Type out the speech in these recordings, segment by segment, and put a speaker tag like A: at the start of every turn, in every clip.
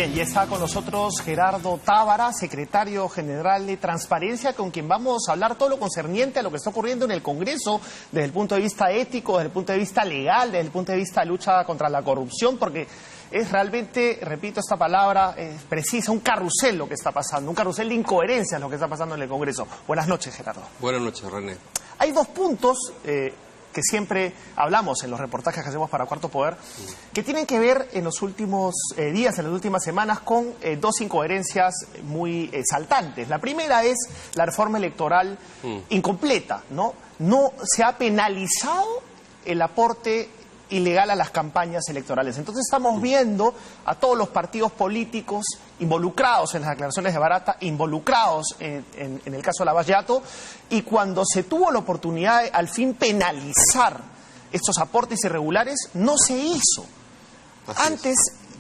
A: Bien, ya está con nosotros Gerardo Tábara, secretario general de Transparencia, con quien vamos a hablar todo lo concerniente a lo que está ocurriendo en el Congreso desde el punto de vista ético, desde el punto de vista legal, desde el punto de vista de lucha contra la corrupción, porque es realmente, repito esta palabra, precisa, un carrusel lo que está pasando, un carrusel de incoherencias lo que está pasando en el Congreso. Buenas noches, Gerardo.
B: Buenas noches, René.
A: Hay dos puntos que siempre hablamos en los reportajes que hacemos para Cuarto Poder, que tienen que ver en los últimos días, en las últimas semanas, con dos incoherencias muy saltantes. La primera es la reforma electoral incompleta, ¿no? No se ha penalizado el aporte ilegal a las campañas electorales. Entonces estamos viendo a todos los partidos políticos involucrados en las declaraciones de Barata, involucrados en el caso de Lavalle Yato, y cuando se tuvo la oportunidad de al fin penalizar estos aportes irregulares, no se hizo.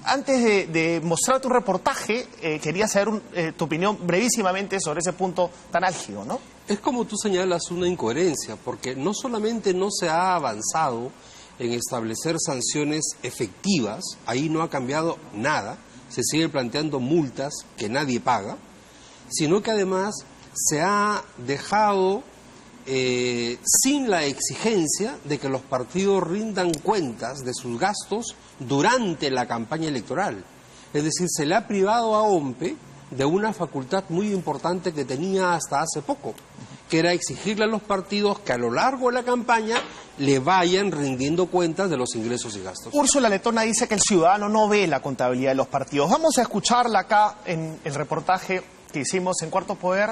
A: Antes de mostrarte un reportaje, quería saber tu opinión brevísimamente sobre ese punto tan álgido, ¿no?
B: Es como tú señalas una incoherencia, porque no solamente no se ha avanzado en establecer sanciones efectivas, ahí no ha cambiado nada, se siguen planteando multas que nadie paga, sino que además se ha dejado sin la exigencia de que los partidos rindan cuentas de sus gastos durante la campaña electoral. Es decir, se le ha privado a OMPE de una facultad muy importante que tenía hasta hace poco, que era exigirle a los partidos que a lo largo de la campaña le vayan rindiendo cuentas de los ingresos y gastos.
A: Úrsula Letona dice que el ciudadano no ve la contabilidad de los partidos. Vamos a escucharla acá en el reportaje que hicimos en Cuarto Poder,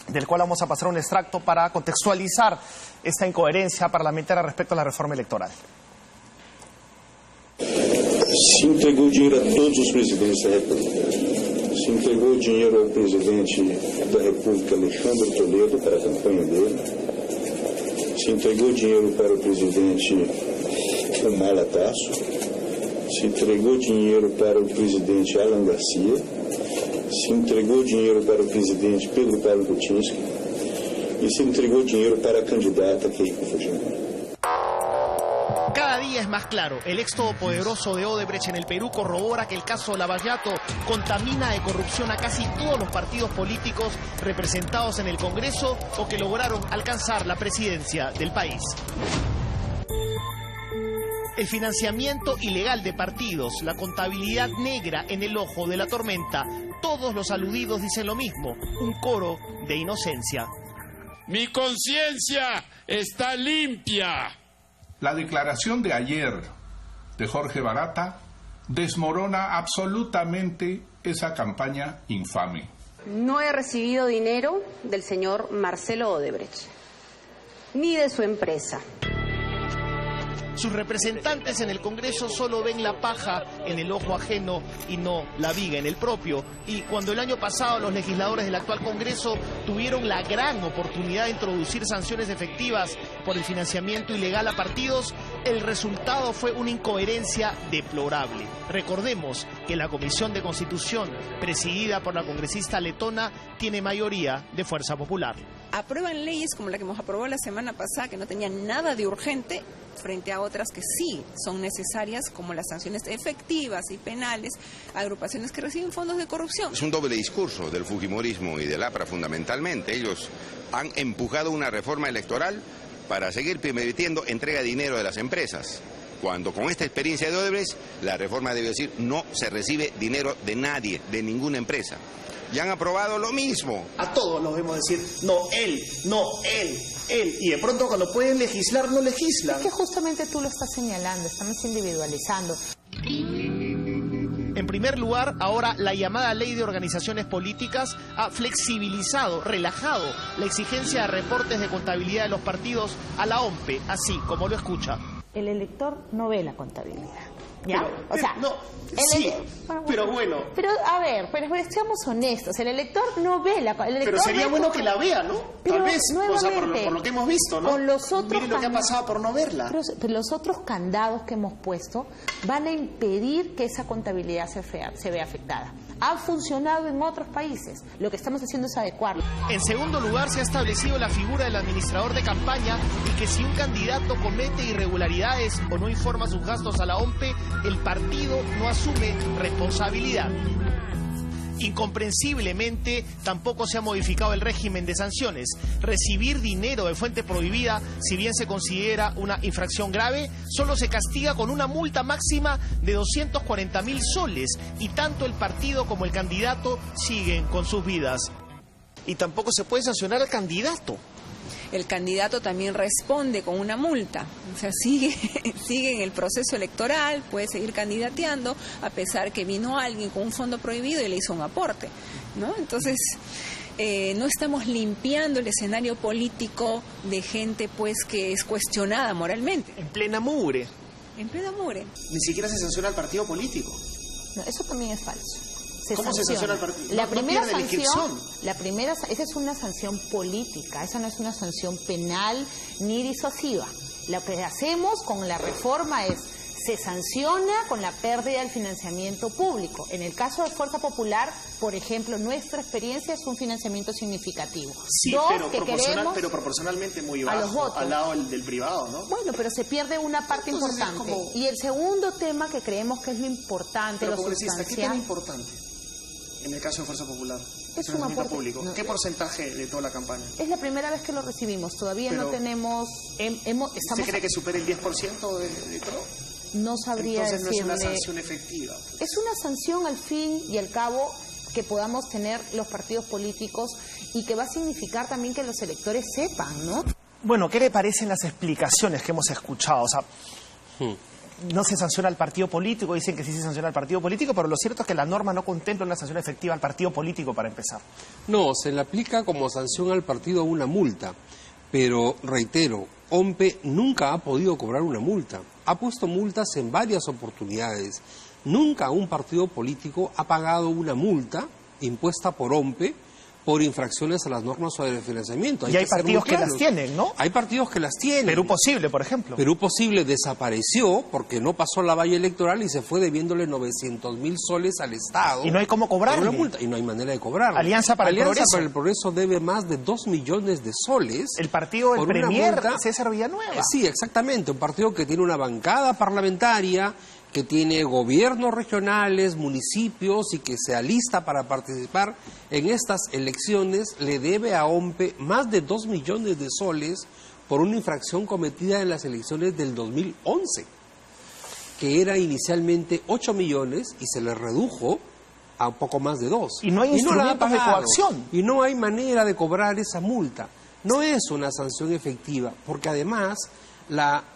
A: del cual vamos a pasar un extracto para contextualizar esta incoherencia parlamentaria respecto a la reforma electoral.
C: Se entregou dinheiro a todos os presidentes da República. Se entregou dinheiro ao presidente da República, Alexandre Toledo, para a campanha dele. Se entregou dinheiro para o presidente Humala Tasso. Se entregou dinheiro para o presidente Alan Garcia. Se entregou dinheiro para o presidente Pedro Pablo Kuczynski. E se entregou dinheiro para a candidata Keiko Fujimori.
D: Cada día es más claro, el ex todopoderoso de Odebrecht en el Perú corrobora que el caso Lavalle Yato contamina de corrupción a casi todos los partidos políticos representados en el Congreso o que lograron alcanzar la presidencia del país. El financiamiento ilegal de partidos, la contabilidad negra en el ojo de la tormenta, todos los aludidos dicen lo mismo, un coro de inocencia.
E: Mi conciencia está limpia.
F: La declaración de ayer de Jorge Barata desmorona absolutamente esa campaña infame.
G: No he recibido dinero del señor Marcelo Odebrecht, ni de su empresa.
D: Sus representantes en el Congreso solo ven la paja en el ojo ajeno y no la viga en el propio. Y cuando el año pasado los legisladores del actual Congreso tuvieron la gran oportunidad de introducir sanciones efectivas por el financiamiento ilegal a partidos, el resultado fue una incoherencia deplorable. Recordemos que la Comisión de Constitución, presidida por la congresista letona, tiene mayoría de Fuerza Popular.
H: Aprueban leyes como la que hemos aprobado la semana pasada, que no tenían nada de urgente, frente a otras que sí son necesarias, como las sanciones efectivas y penales a agrupaciones que reciben fondos de corrupción.
I: Es un doble discurso del fujimorismo y del APRA fundamentalmente. Ellos han empujado una reforma electoral para seguir permitiendo entrega de dinero de las empresas, cuando con esta experiencia de Odebrecht la reforma debe decir no se recibe dinero de nadie, de ninguna empresa. Y han aprobado lo mismo.
A: A todos nos vemos decir, no él, no él. Y de pronto cuando pueden legislar, no legislan.
J: Es que justamente tú lo estás señalando, estamos individualizando.
D: En primer lugar, ahora la llamada Ley de Organizaciones Políticas ha flexibilizado, relajado la exigencia de reportes de contabilidad de los partidos a la OMPE, así como lo escucha.
J: El elector no ve la contabilidad. ¿Ya?
A: O sea, no, sí, pero bueno.
J: Pero, a ver, pero seamos honestos, el elector no ve la contabilidad.
A: Pero sería bueno que la vea, ¿no? Tal vez, o sea, por lo que hemos visto, ¿no?
J: Con los otros
A: miren lo que ha pasado por no verla.
J: Pero los otros candados que hemos puesto van a impedir que esa contabilidad se vea afectada. Ha funcionado en otros países. Lo que estamos haciendo es adecuarlo.
D: En segundo lugar, se ha establecido la figura del administrador de campaña y que si un candidato comete irregularidades o no informa sus gastos a la OMPE, el partido no asume responsabilidad. Incomprensiblemente, tampoco se ha modificado el régimen de sanciones. Recibir dinero de fuente prohibida, si bien se considera una infracción grave, solo se castiga con una multa máxima de 240.000 soles y tanto el partido como el candidato siguen con sus vidas. Y tampoco se puede sancionar al candidato.
H: El candidato también responde con una multa, o sea, sigue en el proceso electoral, puede seguir candidateando, a pesar que vino alguien con un fondo prohibido y le hizo un aporte, ¿no? Entonces, no estamos limpiando el escenario político de gente, pues, que es cuestionada moralmente.
A: En plena mugre.
H: En plena mugre.
A: Ni siquiera se sanciona al partido político.
J: No, eso también es falso.
A: ¿Cómo se sanciona al partido?
J: La primera sanción, esa es una sanción política, esa no es una sanción penal ni disuasiva. Lo que hacemos con la reforma es, se sanciona con la pérdida del financiamiento público. En el caso de Fuerza Popular, por ejemplo, nuestra experiencia es un financiamiento significativo.
A: Sí, pero proporcionalmente muy bajo,
J: a los votos,
A: al lado del privado, ¿no?
J: Bueno, pero se pierde una parte importante. Y el segundo tema que creemos que es lo importante, lo sustancial...
A: ¿Qué tema importante? En el caso de Fuerza Popular,
J: es un aporte
A: público. ¿Qué porcentaje de toda la campaña?
J: Es la primera vez que lo recibimos, todavía no tenemos...
A: ¿Usted cree que supere el 10% de todo?
J: No sabría
A: decirle. Entonces no es una sanción efectiva.
J: Es una sanción al fin y al cabo que podamos tener los partidos políticos y que va a significar también que los electores sepan, ¿no?
A: Bueno, ¿qué le parecen las explicaciones que hemos escuchado? O sea... No se sanciona al partido político, dicen que sí se sanciona al partido político, pero lo cierto es que la norma no contempla una sanción efectiva al partido político para empezar.
B: No, se le aplica como sanción al partido una multa, pero reitero, OMPE nunca ha podido cobrar una multa, ha puesto multas en varias oportunidades, nunca un partido político ha pagado una multa impuesta por OMPE por infracciones a las normas sobre el financiamiento.
A: Y hay partidos que las tienen, ¿no?
B: Hay partidos que las tienen.
A: Perú Posible, por ejemplo.
B: Perú Posible desapareció porque no pasó la valla electoral y se fue debiéndole 900.000 soles al Estado.
A: Y no hay cómo cobrarle.
B: Una multa, y no hay manera de cobrarle.
A: Alianza para el
B: Progreso debe más de 2 millones de soles.
A: El partido del Premier, César Villanueva.
B: Sí, exactamente. Un partido que tiene una bancada parlamentaria, que tiene gobiernos regionales, municipios y que se alista para participar en estas elecciones, le debe a OMPE más de 2 millones de soles por una infracción cometida en las elecciones del 2011, que era inicialmente 8 millones y se le redujo a un poco más de 2.
A: Y no hay instrumentos de coacción.
B: Y no hay manera de cobrar esa multa. No es una sanción efectiva, porque además...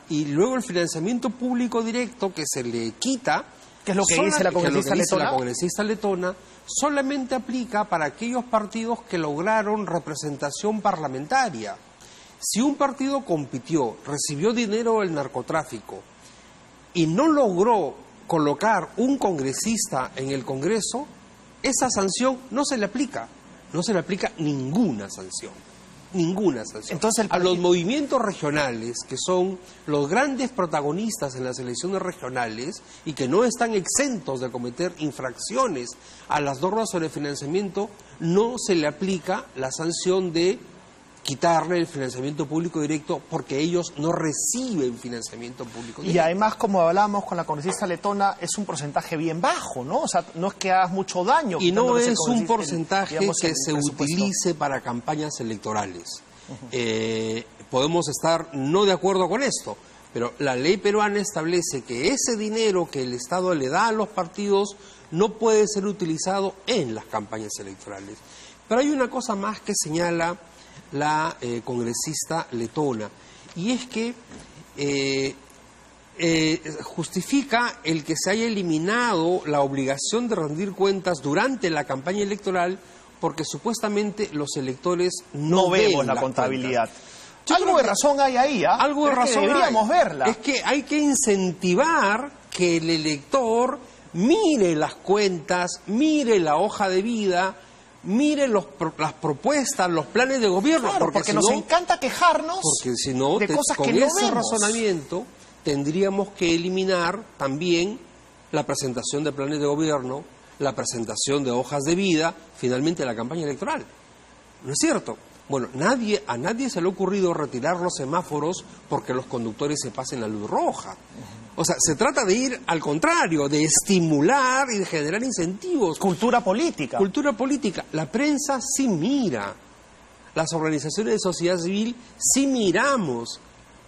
B: y luego el financiamiento público directo que se le quita,
A: que es lo que dice la
B: congresista letona, solamente aplica para aquellos partidos que lograron representación parlamentaria. Si un partido compitió, recibió dinero del narcotráfico y no logró colocar un congresista en el Congreso, esa sanción no se le aplica ninguna sanción. Ninguna sanción.
A: Entonces,
B: a los movimientos regionales, que son los grandes protagonistas en las elecciones regionales y que no están exentos de cometer infracciones a las normas sobre financiamiento, no se le aplica la sanción de quitarle el financiamiento público directo porque ellos no reciben financiamiento público directo.
A: Y además, como hablábamos con la congresista letona, es un porcentaje bien bajo, ¿no? O sea, no es que hagas mucho daño.
B: Y no es un porcentaje que se utilice para campañas electorales. Podemos estar no de acuerdo con esto, pero la ley peruana establece que ese dinero que el Estado le da a los partidos no puede ser utilizado en las campañas electorales. Pero hay una cosa más que señala la congresista letona, y es que justifica el que se haya eliminado la obligación de rendir cuentas durante la campaña electoral porque supuestamente los electores no vemos
A: la contabilidad. Algo de razón hay ahí, ¿ah?
B: Algo de razón
A: deberíamos verla.
B: Es que hay que incentivar que el elector mire las cuentas, mire la hoja de vida, mire las propuestas, los planes de gobierno.
A: Claro, porque nos encanta quejarnos
B: porque si no,
A: de cosas que no
B: vemos. Con ese
A: vemos.
B: razonamiento tendríamos que eliminar también la presentación de planes de gobierno, la presentación de hojas de vida, finalmente la campaña electoral. ¿No es cierto? Bueno, a nadie se le ha ocurrido retirar los semáforos porque los conductores se pasen la luz roja. O sea, se trata de ir al contrario, de estimular y de generar incentivos.
A: Cultura política.
B: Cultura política. La prensa sí mira. Las organizaciones de sociedad civil sí miramos.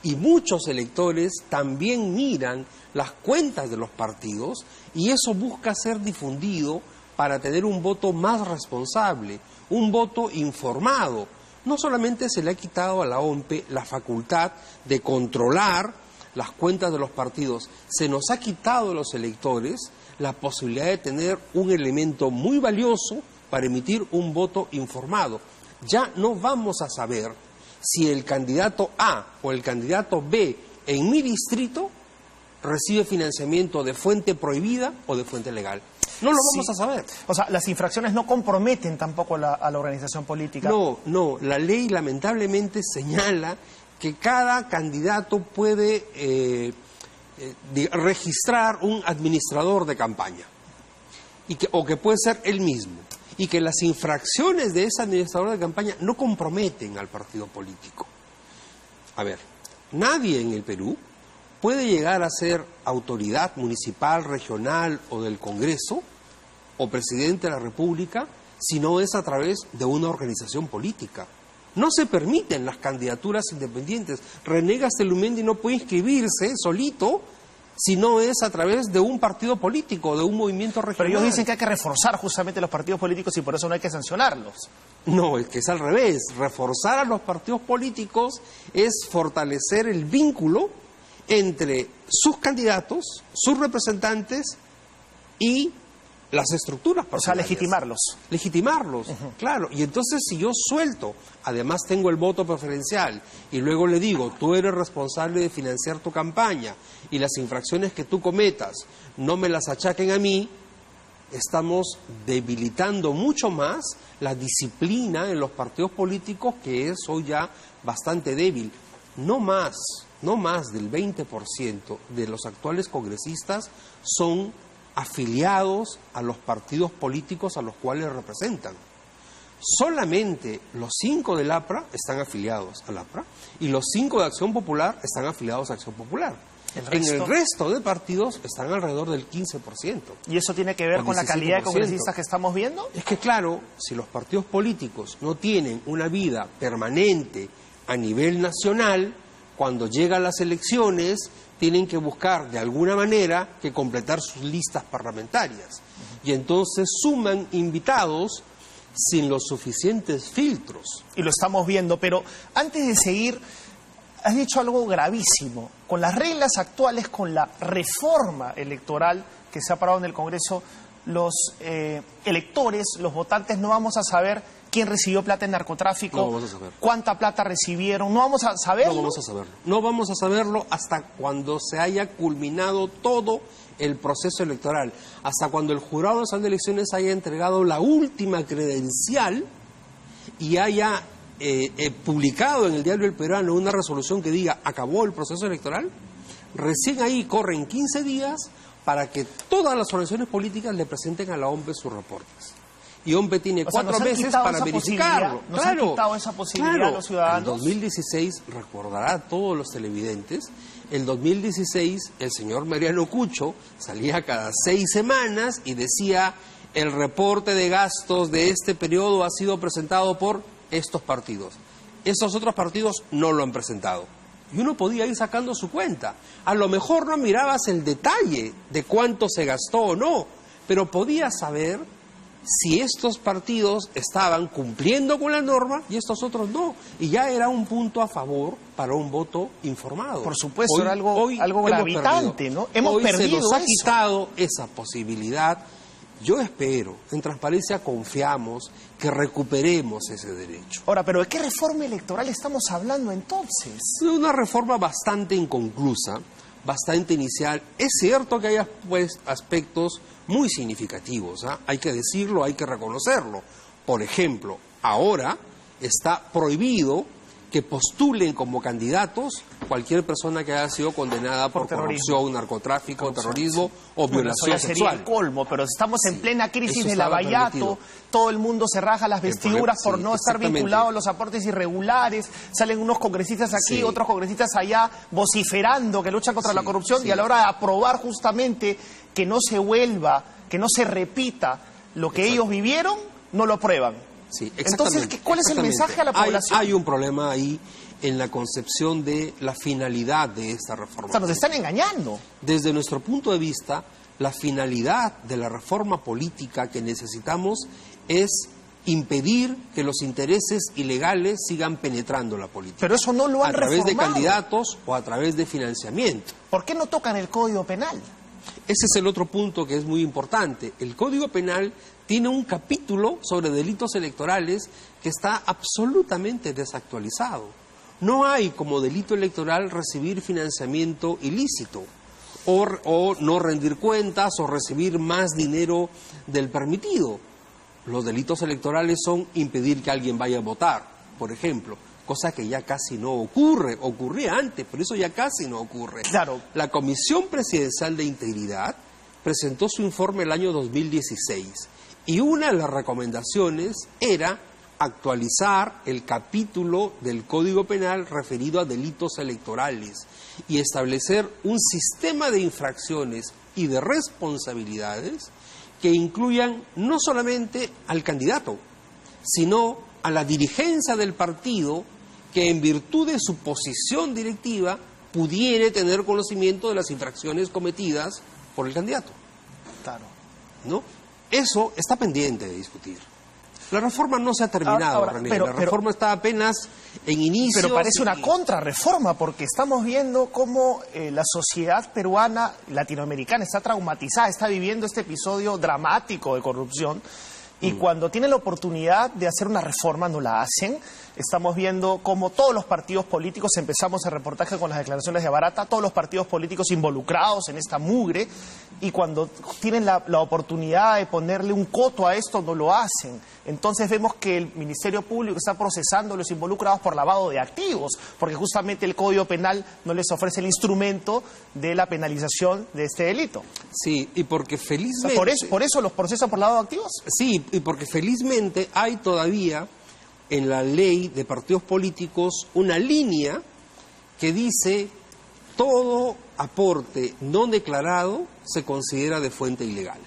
B: Y muchos electores también miran las cuentas de los partidos y eso busca ser difundido para tener un voto más responsable, un voto informado. No solamente se le ha quitado a la OMPE la facultad de controlar las cuentas de los partidos, se nos ha quitado a los electores la posibilidad de tener un elemento muy valioso para emitir un voto informado. Ya no vamos a saber si el candidato A o el candidato B en mi distrito recibe financiamiento de fuente prohibida o de fuente legal. No lo vamos a saber.
A: O sea, las infracciones no comprometen tampoco a la organización política.
B: No, la ley lamentablemente señala que cada candidato puede registrar un administrador de campaña o que puede ser él mismo. Y que las infracciones de ese administrador de campaña no comprometen al partido político. A ver, nadie en el Perú puede llegar a ser autoridad municipal, regional o del Congreso o presidente de la República si no es a través de una organización política. No se permiten las candidaturas independientes. René Gastelumendi no puede inscribirse solito si no es a través de un partido político, de un movimiento regional.
A: Pero ellos dicen que hay que reforzar justamente los partidos políticos y por eso no hay que sancionarlos.
B: No, es que es al revés. Reforzar a los partidos políticos es fortalecer el vínculo entre sus candidatos, sus representantes y las estructuras partidarias.
A: O sea, legitimarlos.
B: Legitimarlos, claro. Y entonces si yo suelto, además tengo el voto preferencial, y luego le digo, tú eres responsable de financiar tu campaña, y las infracciones que tú cometas no me las achaquen a mí, estamos debilitando mucho más la disciplina en los partidos políticos, que es hoy ya bastante débil. No más del 20% de los actuales congresistas son afiliados a los partidos políticos a los cuales representan. Solamente los 5 del APRA están afiliados al APRA y los 5 de Acción Popular están afiliados a Acción Popular. En el resto de partidos están alrededor del 15%.
A: ¿Y eso tiene que ver con la calidad de congresistas que estamos viendo?
B: Es que claro, si los partidos políticos no tienen una vida permanente a nivel nacional, cuando llegan las elecciones tienen que buscar de alguna manera que completar sus listas parlamentarias. Y entonces suman invitados sin los suficientes filtros.
A: Y lo estamos viendo, pero antes de seguir, has dicho algo gravísimo. Con las reglas actuales, con la reforma electoral que se ha aprobado en el Congreso, los electores, los votantes, no vamos a saber quién recibió plata en narcotráfico,
B: no vamos a saber
A: cuánta plata recibieron, no vamos a saberlo.
B: No vamos a saberlo. No vamos a saberlo hasta cuando se haya culminado todo el proceso electoral, hasta cuando el Jurado Nacional de Elecciones haya entregado la última credencial y haya publicado en el Diario El Peruano una resolución que diga acabó el proceso electoral. Recién ahí corren 15 días para que todas las organizaciones políticas le presenten a la OMPE sus reportes. Y OMPE tiene 4 meses para verificarlo.
A: Nos han quitado esa posibilidad a los ciudadanos.
B: En 2016, recordará a todos los televidentes, en 2016 el señor Mariano Cucho salía cada 6 semanas y decía el reporte de gastos de este periodo ha sido presentado por estos partidos. Estos otros partidos no lo han presentado. Y uno podía ir sacando su cuenta. A lo mejor no mirabas el detalle de cuánto se gastó o no, pero podías saber si estos partidos estaban cumpliendo con la norma y estos otros no. Y ya era un punto a favor para un voto informado.
A: Por supuesto, era algo gravitante, ¿no?
B: Hemos perdido. Se nos ha quitado esa posibilidad. Yo espero, en Transparencia confiamos que recuperemos ese derecho.
A: Ahora, ¿pero de qué reforma electoral estamos hablando entonces?
B: De una reforma bastante inconclusa, bastante inicial. Es cierto que hay aspectos muy significativos, ¿eh? Hay que decirlo, hay que reconocerlo. Por ejemplo, ahora está prohibido que postulen como candidatos cualquier persona que haya sido condenada por corrupción, narcotráfico, terrorismo o violación
A: sería
B: sexual.
A: el colmo, pero estamos en plena crisis de Lavallato, todo el mundo se raja las vestiduras por no estar vinculados a los aportes irregulares, salen unos congresistas aquí, otros congresistas allá, vociferando que luchan contra la corrupción y a la hora de aprobar justamente que no se vuelva, que no se repita lo que ellos vivieron, no lo aprueban.
B: Sí,
A: entonces, ¿cuál es el mensaje a la población?
B: Hay un problema ahí en la concepción de la finalidad de esta reforma.
A: O sea, nos están engañando.
B: Desde nuestro punto de vista, la finalidad de la reforma política que necesitamos es impedir que los intereses ilegales sigan penetrando la política.
A: Pero eso no lo han reformado.
B: A través de candidatos o a través de financiamiento.
A: ¿Por qué no tocan el Código Penal?
B: Ese es el otro punto que es muy importante. El Código Penal tiene un capítulo sobre delitos electorales que está absolutamente desactualizado. No hay como delito electoral recibir financiamiento ilícito o no rendir cuentas o recibir más dinero del permitido. Los delitos electorales son impedir que alguien vaya a votar, por ejemplo, cosa que ya casi no ocurre. Ocurría antes, pero eso ya casi no ocurre.
A: Claro.
B: La Comisión Presidencial de Integridad presentó su informe el año 2016 y una de las recomendaciones era actualizar el capítulo del Código Penal referido a delitos electorales y establecer un sistema de infracciones y de responsabilidades que incluyan no solamente al candidato, sino a la dirigencia del partido que en virtud de su posición directiva pudiera tener conocimiento de las infracciones cometidas por el candidato.
A: Claro.
B: ¿No? Eso está pendiente de discutir. La reforma no se ha terminado, René. La reforma está apenas en inicio.
A: Pero parece una contrarreforma, porque estamos viendo cómo la sociedad peruana, latinoamericana, está traumatizada, está viviendo este episodio dramático de corrupción. Y cuando tienen la oportunidad de hacer una reforma, no la hacen. Estamos viendo cómo todos los partidos políticos, empezamos el reportaje con las declaraciones de Barata, todos los partidos políticos involucrados en esta mugre, y cuando tienen la oportunidad de ponerle un coto a esto, no lo hacen. Entonces vemos que el Ministerio Público está procesando a los involucrados por lavado de activos, porque justamente el Código Penal no les ofrece el instrumento de la penalización de este delito.
B: Sí, y porque felizmente...
A: O sea, ¿por eso los procesan por lavado de activos?
B: Sí, y porque felizmente hay todavía en la ley de partidos políticos una línea que dice todo aporte no declarado se considera de fuente ilegal.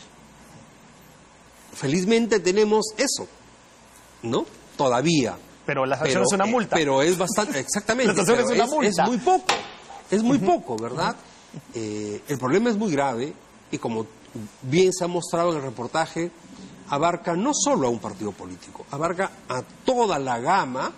B: Felizmente tenemos eso, ¿no? Todavía.
A: Pero la sanción es una multa.
B: Pero es bastante, exactamente.
A: La sanción es una multa.
B: Es muy poco, ¿verdad? El problema es muy grave y como bien se ha mostrado en el reportaje, abarca no solo a un partido político, abarca a toda la gama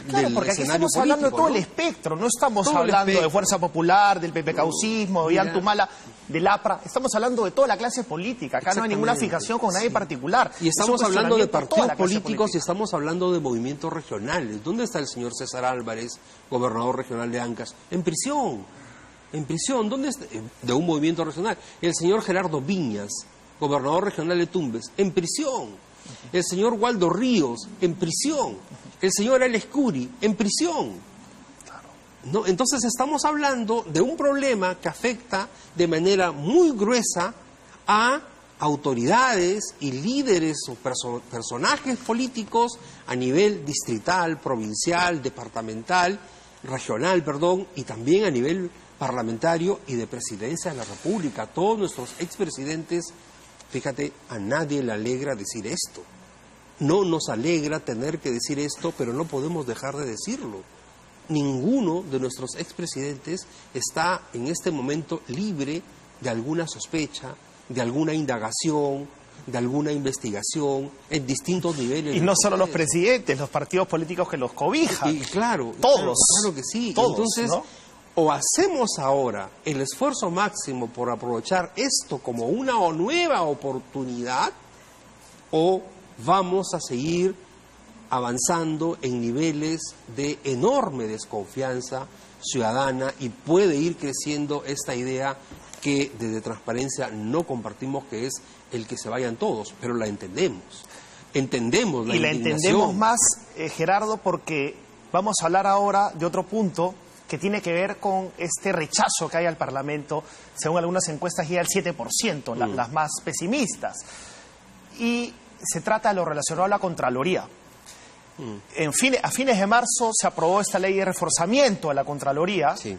A: claro, porque aquí estamos hablando de todo el espectro, no estamos hablando de Fuerza Popular, del PPCaucismo, de Antumala, del APRA, estamos hablando de toda la clase política, acá no hay ninguna fijación con nadie particular.
B: Y estamos hablando de partidos políticos y estamos hablando de movimientos regionales. ¿Dónde está el señor César Álvarez, gobernador regional de Ancash? En prisión. En prisión, ¿dónde está? De un movimiento regional. El señor Gerardo Viñas, gobernador regional de Tumbes, en prisión. El señor Waldo Ríos, en prisión. El señor Alex Curi, en prisión. ¿No? Entonces estamos hablando de un problema que afecta de manera muy gruesa a autoridades y líderes o personajes políticos a nivel distrital, provincial, departamental, regional, y también a nivel parlamentario y de presidencia de la República. Todos nuestros expresidentes, fíjate, a nadie le alegra decir esto. No nos alegra tener que decir esto, pero no podemos dejar de decirlo. Ninguno de nuestros expresidentes está en este momento libre de alguna sospecha, de alguna indagación, de alguna investigación en distintos niveles.
A: Y no solo los presidentes, los partidos políticos que los cobijan.
B: Y claro,
A: todos.
B: Claro que sí.
A: Todos,
B: entonces,
A: ¿no?
B: O hacemos ahora el esfuerzo máximo por aprovechar esto como una nueva oportunidad, o vamos a seguir avanzando en niveles de enorme desconfianza ciudadana y puede ir creciendo esta idea que desde Transparencia no compartimos, que es el que se vayan todos, pero la entendemos. entendemos la
A: y la
B: indignación.
A: entendemos más, Gerardo, porque vamos a hablar ahora de otro punto que tiene que ver con este rechazo que hay al Parlamento. Según algunas encuestas llega al 7%, las más pesimistas. Y se trata de lo relacionado a la Contraloría. A fines de marzo se aprobó esta ley de reforzamiento a la Contraloría,
B: Sí,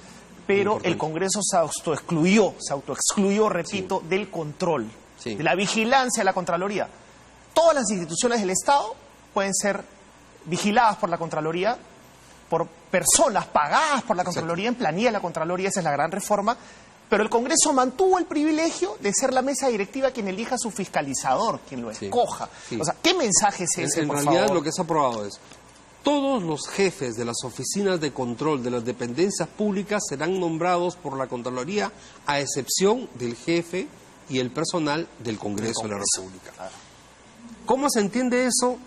A: pero el Congreso se autoexcluyó, repito, del control,
B: Sí.
A: de la vigilancia de la Contraloría. Todas las instituciones del Estado pueden ser vigiladas por la Contraloría, por personas pagadas por la Contraloría, en planilla de la Contraloría. Esa es la gran reforma. Pero el Congreso mantuvo el privilegio de ser la mesa directiva quien elija a su fiscalizador, quien lo escoja.
B: Sí.
A: O sea, ¿qué mensaje es ese,
B: En
A: por
B: realidad
A: favor?
B: lo que se ha aprobado es: todos los jefes de las oficinas de control de las dependencias públicas serán nombrados por la Contraloría, a excepción del jefe y el personal del Congreso de la República. ¿Cómo se entiende eso?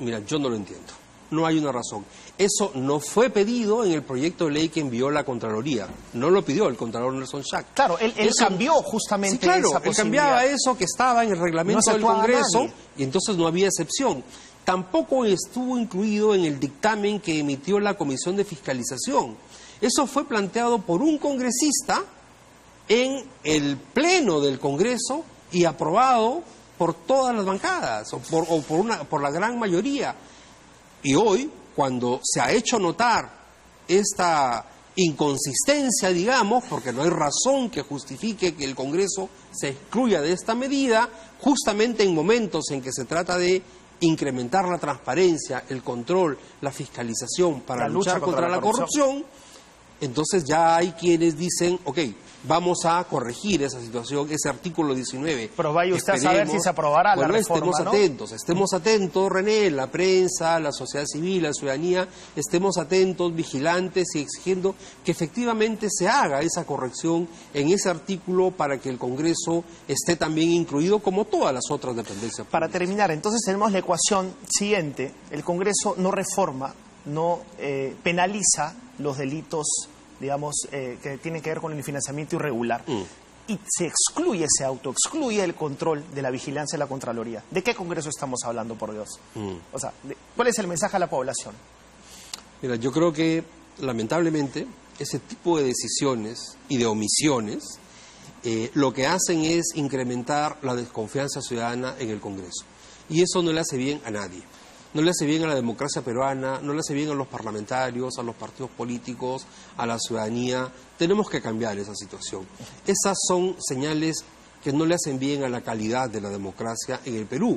B: Mira, yo no lo entiendo. No hay una razón. Eso no fue pedido en el proyecto de ley que envió la Contraloría. No lo pidió el Contralor Nelson Schack.
A: Claro, él cambió justamente
B: Sí, claro,
A: esa
B: él
A: posibilidad.
B: cambiaba eso que estaba en el reglamento
A: No
B: del
A: actuaba
B: Congreso
A: nadie.
B: y entonces no había excepción. Tampoco estuvo incluido en el dictamen que emitió la Comisión de Fiscalización. Eso fue planteado por un congresista en el Pleno del Congreso y aprobado por todas las bancadas por la gran mayoría. Y hoy, cuando se ha hecho notar esta inconsistencia, digamos, porque no hay razón que justifique que el Congreso se excluya de esta medida, justamente en momentos en que se trata de incrementar la transparencia, el control, la fiscalización para
A: La lucha
B: luchar contra la corrupción, entonces ya hay quienes dicen, ok, vamos a corregir esa situación, ese artículo 19.
A: Pero vaya usted a saber si se aprobará la reforma, ¿no?
B: Estemos atentos, René, la prensa, la sociedad civil, la ciudadanía, estemos atentos, vigilantes y exigiendo que efectivamente se haga esa corrección en ese artículo para que el Congreso esté también incluido como todas las otras dependencias públicas.
A: Para terminar, entonces tenemos la ecuación siguiente: el Congreso no reforma, no penaliza los delitos, digamos, que tienen que ver con el financiamiento irregular. Y se autoexcluye el control de la vigilancia de la Contraloría. ¿De qué Congreso estamos hablando, por Dios? O sea, ¿cuál es el mensaje a la población?
B: Mira, yo creo que, lamentablemente, ese tipo de decisiones y de omisiones lo que hacen es incrementar la desconfianza ciudadana en el Congreso. Y eso no le hace bien a nadie. No le hace bien a la democracia peruana, no le hace bien a los parlamentarios, a los partidos políticos, a la ciudadanía. Tenemos que cambiar esa situación. Esas son señales que no le hacen bien a la calidad de la democracia en el Perú.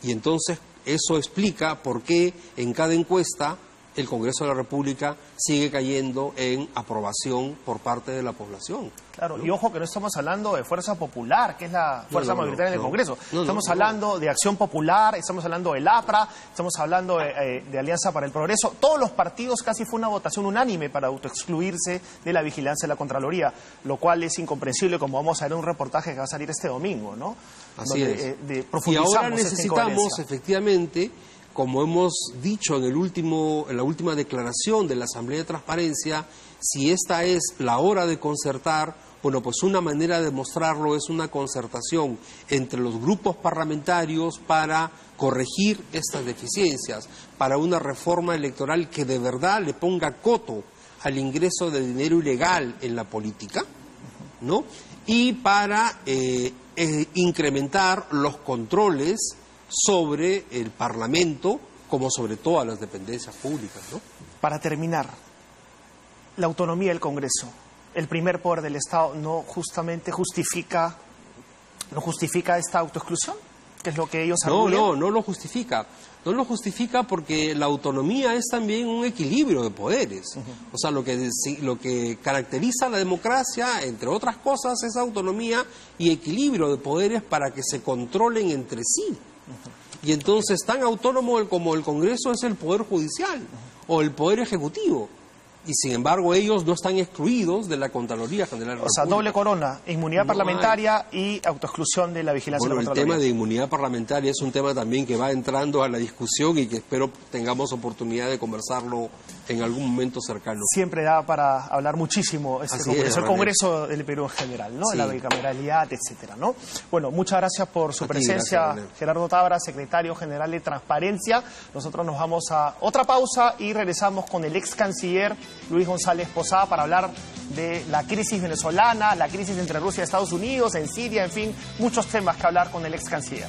B: Y entonces eso explica por qué en cada encuesta el Congreso de la República sigue cayendo en aprobación por parte de la población.
A: Claro, y ojo que no estamos hablando de Fuerza Popular, que es la fuerza mayoritaria del Congreso. Estamos hablando de Acción Popular, estamos hablando del APRA, estamos hablando de Alianza para el Progreso. Todos los partidos, casi fue una votación unánime para autoexcluirse de la vigilancia de la Contraloría, lo cual es incomprensible, como vamos a ver en un reportaje que va a salir este domingo, ¿no?
B: Así es.
A: Y
B: ahora necesitamos, efectivamente, como hemos dicho en la última declaración de la Asamblea de Transparencia, si esta es la hora de concertar, bueno, pues una manera de demostrarlo es una concertación entre los grupos parlamentarios para corregir estas deficiencias, para una reforma electoral que de verdad le ponga coto al ingreso de dinero ilegal en la política, ¿no? Y para incrementar los controles sobre el Parlamento, como sobre todas las dependencias públicas, ¿no?
A: Para terminar, la autonomía del Congreso, el primer poder del Estado, ¿no justamente justifica esta autoexclusión? ¿Qué es lo que ellos arguyen?
B: No lo justifica. No lo justifica porque la autonomía es también un equilibrio de poderes. O sea, lo que caracteriza a la democracia, entre otras cosas, es autonomía y equilibrio de poderes para que se controlen entre sí. Y entonces tan autónomo como el Congreso es el Poder Judicial o el Poder Ejecutivo. Y sin embargo ellos no están excluidos de la Contraloría General de la
A: O sea,
B: República.
A: doble corona, inmunidad
B: No
A: parlamentaria y autoexclusión de la vigilancia
B: Bueno,
A: de la
B: el
A: Contraloría.
B: tema de inmunidad parlamentaria es un tema también que va entrando a la discusión y que espero tengamos oportunidad de conversarlo en algún momento cercano.
A: Siempre da para hablar muchísimo este
B: Así
A: Congreso,
B: es,
A: el
B: René.
A: Congreso del Perú en general, ¿no?
B: Sí.
A: La bicameralidad, etcétera, ¿no? Bueno, muchas gracias por su
B: A ti,
A: presencia,
B: gracias, René.
A: Gerardo Tábara, secretario general de Transparencia. Nosotros nos vamos a otra pausa y regresamos con el ex canciller Luis González Posada para hablar de la crisis venezolana, la crisis entre Rusia y Estados Unidos, en Siria, en fin, muchos temas que hablar con el ex canciller.